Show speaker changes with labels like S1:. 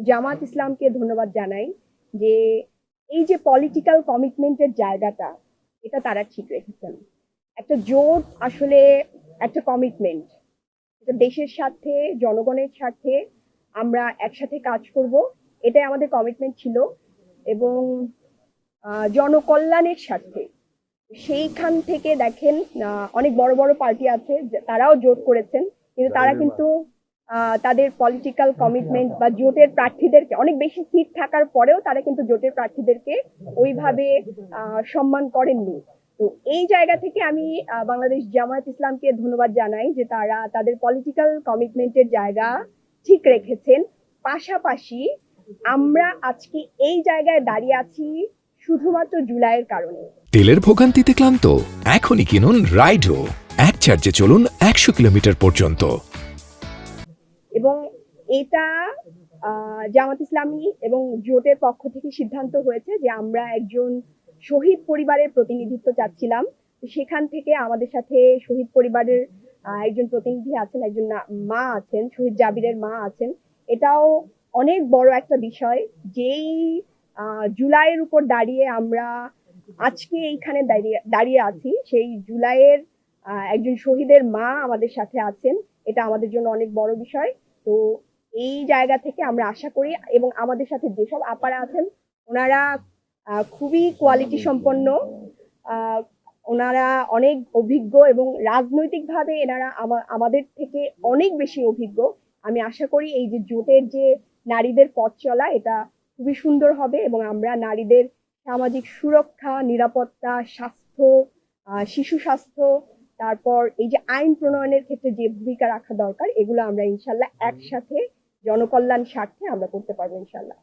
S1: জামাত ইসলামকে ধন্যবাদ জানাই যে এই যে পলিটিক্যাল কমিটমেন্টের জায়গাটা, এটা তারা ঠিক রেখেছেন। একটা জোট আসলে একটা কমিটমেন্ট, এটা দেশের স্বার্থে, জনগণের স্বার্থে আমরা একসাথে কাজ করব, এটাই আমাদের কমিটমেন্ট ছিল। এবং জনকল্যাণের স্বার্থে সেইখান থেকে দেখেন অনেক বড় বড় পার্টি আছে, তারাও জোট করেছেন, কিন্তু তারা কিন্তু তাদের পলিটিক্যাল কমিটমেন্ট বা জোটের প্রার্থীদেরকে, অনেক বেশি সিট থাকার পরেও তারা কিন্তু জোটের প্রার্থীদেরকে ওইভাবে সম্মান করেননি। তো এই জায়গা থেকে আমি বাংলাদেশ জামায়াত ইসলামকে ধন্যবাদ জানাই যে তারা তাদের পলিটিক্যাল কমিটমেন্টের জায়গা ঠিক রেখেছেন। পাশাপাশি আমরা আজকে এই জায়গায় দাঁড়িয়ে আছি শুধুমাত্র জুলাইয়ের কারণে।
S2: তেলের ভোগান্তিতে ক্লান্ত? এখনই কিনুন রাইডো, এক চার্জে চলুন 100 কিলোমিটার পর্যন্ত।
S1: এবং এটা জামাত ইসলামী এবং জোটের পক্ষ থেকে সিদ্ধান্ত হয়েছে যে আমরা একজন শহীদ পরিবারের প্রতিনিধিত্ব চাচ্ছিলাম। সেখান থেকে আমাদের সাথে শহীদ পরিবারের একজন প্রতিনিধি আছেন, একজন মা আছেন, শহীদ জাবিরের মা আছেন। এটাও অনেক বড় একটা বিষয়, যেই জুলাইয়ের উপর দাঁড়িয়ে আমরা আজকে এইখানে দাঁড়িয়ে আছি, সেই জুলাইয়ের একজন শহীদের মা আমাদের সাথে আছেন। এটা আমাদের জন্য অনেক বড় বিষয়। তো এই জায়গা থেকে আমরা আশা করি, এবং আমাদের সাথে যেসব আপারা আছেন ওনারা খুবই কোয়ালিটি সম্পন্ন, ওনারা অনেক অভিজ্ঞ এবং রাজনৈতিকভাবে এনারা আমাদের থেকে অনেক বেশি অভিজ্ঞ। আমি আশা করি এই যে জোটের যে নারীদের পথ চলা, এটা খুবই সুন্দর হবে এবং আমরা নারীদের সামাজিক সুরক্ষা, নিরাপত্তা, স্বাস্থ্য, শিশু স্বাস্থ্য, তারপর এই যে আইন প্রণয়নের ক্ষেত্রে যে ভূমিকা রাখা দরকার, এগুলো আমরা ইনশাল্লাহ একসাথে জনকল্যাণ স্বার্থে আমরা করতে পারবো ইনশাল্লাহ।